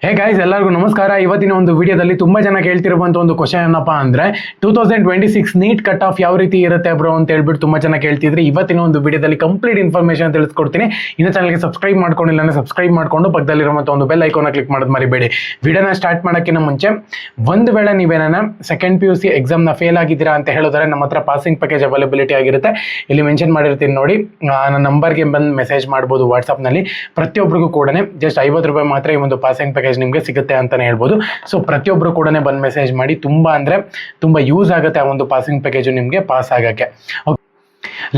Hey guys, ಎಲ್ಲರಿಗೂ ನಮಸ್ಕಾರ. ಇವತ್ತಿನ ಒಂದು ವಿಡಿಯೋದಲ್ಲಿ ತುಂಬಾ ಜನ ಕೇಳ್ತಿರುವಂತ ಒಂದು ಕ್ವಶನ್ ಏನಪ್ಪಾ ಅಂದ್ರೆ 2026 ನೀಟ್ ಕಟ್ ಆಫ್ ಯಾವ ರೀತಿ ಇರುತ್ತೆ ಬ್ರೋ ಅಂತ ಹೇಳ್ಬಿಟ್ಟು ತುಂಬಾ ಜನ ಕೇಳ್ತಿದ್ರೆ ಇವತ್ತಿನ ಒಂದು ವಿಡಿಯೋದಲ್ಲಿ ಕಂಪ್ಲೀಟ್ ಇನ್ಫಾರ್ಮೇಶನ್ ತಿಳಿಸ್ಕೊಡ್ತೀನಿ. ಇನ್ನು ಚಾನಲ್ಗೆ ಸಬ್ಸ್ಕ್ರೈಬ್ ಮಾಡ್ಕೊಂಡಿಲ್ಲ ಅಂದ್ರೆ ಸಬ್ಸ್ಕ್ರೈಬ್ ಮಾಡ್ಕೊಂಡು ಪಕ್ಕದಲ್ಲಿರುವಂತ ಒಂದು ಬೆಲ್ ಐಕಾನ್ ಕ್ಲಿಕ್ ಮಾಡೋದು ಮರಿಬೇಡಿ. ವಿಡಿಯೋನ ಸ್ಟಾರ್ಟ್ ಮಾಡೋಕ್ಕಿಂತ ಮುಂಚೆ ಒಂದು ವೇಳೆ ನೀವೇನ ಸೆಕೆಂಡ್ PUC ಎಕ್ಸಾಮ್ ನ ಫೇಲ್ ಆಗಿದ್ದೀರಾ ಅಂತ ಹೇಳಿದ್ರೆ ನಮ್ಮ ಹತ್ರ ಪಾಸಿಂಗ್ ಪ್ಯಾಕೇಜ್ ಅವೈಲಬಿಲಿಟಿ ಆಗಿರುತ್ತೆ. ಇಲ್ಲಿ ಮೆನ್ಷನ್ ಮಾಡಿರ್ತೀನಿ ನೋಡಿ, ನನ್ನ ನಂಬರ್ಗೆ ಬಂದು ಮೆಸೇಜ್ ಮಾಡ್ಬೋದು ವಾಟ್ಸ್ಆಪ್ನಲ್ಲಿ. ಪ್ರತಿಯೊಬ್ಬರಿಗೂ ಕೂಡ ಜಸ್ಟ್ 50 ರೂಪಾಯಿ ಮಾತ್ರ ಈ ಒಂದು ಪಾಸಿಂಗ್ ಪ್ಯಾಕೇಜ್ ನಿಮಗೆ ಸಿಗುತ್ತೆ ಅಂತಾನೆ ಹೇಳ್ಬೋದು. ಸೊ ಪ್ರತಿಯೊಬ್ಬರು ಕೂಡ ಬಂದು ಮೆಸೇಜ್ ಮಾಡಿ, ತುಂಬಾ ಅಂದ್ರೆ ತುಂಬಾ ಯೂಸ್ ಆಗುತ್ತೆ ಆ ಒಂದು ಪಾಸಿಂಗ್ ಪ್ಯಾಕೇಜ್ ನಿಮಗೆ ಪಾಸ್ ಆಗಕ್ಕೆ.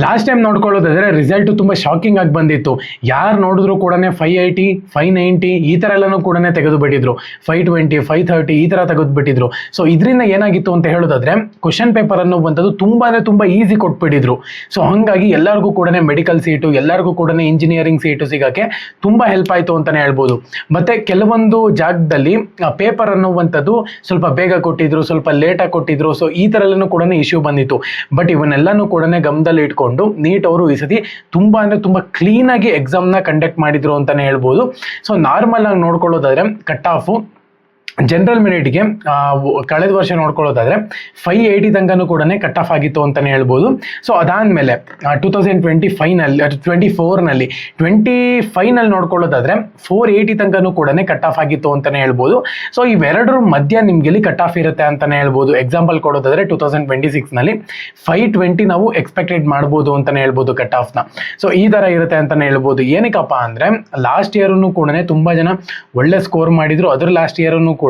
ಲಾಸ್ಟ್ ಟೈಮ್ ನೋಡ್ಕೊಳ್ಳೋದಾದ್ರೆ ರಿಸಲ್ಟ್ ತುಂಬಾ ಶಾಕಿಂಗ್ ಆಗಿ ಬಂದಿತ್ತು. ಯಾರು ನೋಡಿದ್ರು ಕೂಡ 580, 590 ಈ ತರ ಎಲ್ಲಾನು ಕೂಡ ತೆಗೆದು ಬಿಟ್ಟಿದ್ರು. 520, 530 ಈ ತರ ತೆಗೆದು ಬಿಟ್ಟಿದ್ರು. ಸೊ ಇದರಿಂದ ಏನಾಗಿತ್ತು ಅಂತ ಹೇಳೋದಾದ್ರೆ ಕ್ವಶನ್ ಪೇಪರ್ ಅನ್ನುವಂಥದ್ದು ತುಂಬಾ ಅಂದ್ರೆ ತುಂಬಾ ಈಸಿ ಕೊಟ್ಬಿಟ್ಟಿದ್ರು. ಸೊ ಹಂಗಾಗಿ ಎಲ್ಲರಿಗೂ ಕೂಡ ಮೆಡಿಕಲ್ ಸೀಟು, ಎಲ್ಲರಿಗೂ ಕೂಡ ಇಂಜಿನಿಯರಿಂಗ್ ಸೀಟು ಸಿಗಕ್ಕೆ ತುಂಬಾ ಹೆಲ್ಪ್ ಆಯ್ತು ಅಂತಾನೆ ಹೇಳ್ಬೋದು. ಮತ್ತೆ ಕೆಲವೊಂದು ಜಾಗದಲ್ಲಿ ಪೇಪರ್ ಅನ್ನುವಂಥದ್ದು ಸ್ವಲ್ಪ ಬೇಗ ಕೊಟ್ಟಿದ್ರು, ಸ್ವಲ್ಪ ಲೇಟ್ ಆಗಿ ಕೊಟ್ಟಿದ್ರು. ಸೊ ಈ ತರ ಎಲ್ಲಾನು ಕೂಡ ಇಶ್ಯೂ ಬಂದಿತ್ತು. ಬಟ್ ಇವನ್ನೆಲ್ಲಾನು ಕೂಡ ಗಮನದಲ್ಲಿ ಇಟ್ಕೊಂಡು ನೀಟ್ ಅವರು ಈ ಸತಿ ತುಂಬಾ ಅಂದ್ರೆ ತುಂಬಾ ಕ್ಲೀನ್ ಆಗಿ ಎಕ್ಸಾಮ್ ನ ಕಂಡಕ್ಟ್ ಮಾಡಿದ್ರು ಅಂತಾನೆ ಹೇಳ್ಬೋದು. ಸೊ ನಾರ್ಮಲ್ ಆಗಿ ನೋಡ್ಕೊಳ್ಳೋದಾದ್ರೆ ಕಟ್ ಆಫ್ ಜನರಲ್ ಮೆರಿಟ್ಗೆ ಕಳೆದ ವರ್ಷ ನೋಡ್ಕೊಳ್ಳೋದಾದ್ರೆ 580 ತನಕನೂ ಕೂಡ ಕಟ್ ಆಫ್ ಆಗಿತ್ತು ಅಂತಾನೆ ಹೇಳ್ಬೋದು. ಸೊ ಅದಾದ್ಮೇಲೆ 2024ನಲ್ಲಿ 25ನಲ್ಲಿ ನೋಡ್ಕೊಳ್ಳೋದಾದ್ರೆ 480 ತನಕನೂ ಕೂಡ ಕಟ್ ಆಫ್ ಆಗಿತ್ತು ಅಂತಾನೆ ಹೇಳ್ಬೋದು. ಸೊ ಇವೆರಡರ ಮಧ್ಯ ನಿಮ್ಗೆ ಕಟ್ ಆಫ್ ಇರುತ್ತೆ ಅಂತಾನೆ ಹೇಳ್ಬೋದು. ಎಕ್ಸಾಂಪಲ್ ಕೊಡೋದಾದ್ರೆ 2026ನಲ್ಲಿ 520 ನಾವು ಎಕ್ಸ್ಪೆಕ್ಟೆಡ್ ಮಾಡ್ಬೋದು ಅಂತಾನೆ ಹೇಳ್ಬೋದು ಕಟ್ ಆಫ್ ನ. ಸೊ ಈ ತರ ಇರುತ್ತೆ ಅಂತಾನೆ ಹೇಳ್ಬೋದು. ಏನಕ್ಕಪ್ಪ ಅಂದ್ರೆ ಲಾಸ್ಟ್ ಇಯರ್ ಕೂಡ ತುಂಬಾ ಜನ ಒಳ್ಳೆ ಸ್ಕೋರ್ ಮಾಡಿದ್ರು. ಅದ್ರ ಲಾಸ್ಟ್ ಇಯರ್ ಕೂಡ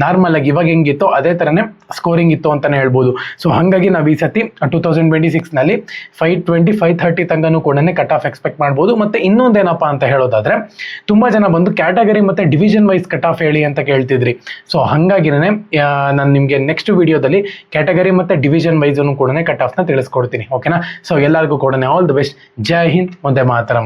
ನಾರ್ಮಲ್ ಆಗಿ ಇವಾಗ ಹೆಂಗಿತ್ತು ಅದೇ ತರನೇ ಸ್ಕೋರಿಂಗ್ ಇತ್ತು ಅಂತಾನೆ ಹೇಳ್ಬೋದು. ಸೊ ಹಾಗಾಗಿ ನಾವು ಈ ಸತಿ 2026ನಲ್ಲಿ 520, 530 ತನಕನೂ ಕೂಡ ಕಟ್ ಆಫ್ ಎಕ್ಸ್ಪೆಕ್ಟ್ ಮಾಡ್ಬೋದು. ಮತ್ತೆ ಇನ್ನೊಂದೇನಪ್ಪಾ ಅಂತ ಹೇಳೋದಾದ್ರೆ ತುಂಬಾ ಜನ ಬಂದು ಕ್ಯಾಟಗರಿ ಮತ್ತೆ ಡಿವಿಷನ್ ವೈಸ್ ಕಟ್ ಆಫ್ ಹೇಳಿ ಅಂತ ಕೇಳ್ತಿದ್ರಿ. ಸೊ ಹಂಗಾಗಿನೇ ನಾನು ನಿಮ್ಗೆ ನೆಕ್ಸ್ಟ್ ವಿಡಿಯೋದಲ್ಲಿ ಕ್ಯಾಟಗರಿ ಮತ್ತೆ ಡಿವಿಷನ್ ವೈಸ್ ಕೂಡ ಕಟ್ ಆಫ್ ನ ತಿಳಿಸ್ಕೊಡ್ತೀನಿ. ಓಕೆನಾ? ಸೊ ಎಲ್ಲರಿಗೂ ಕೂಡ all the best. Jai Hind, Vande Mataram.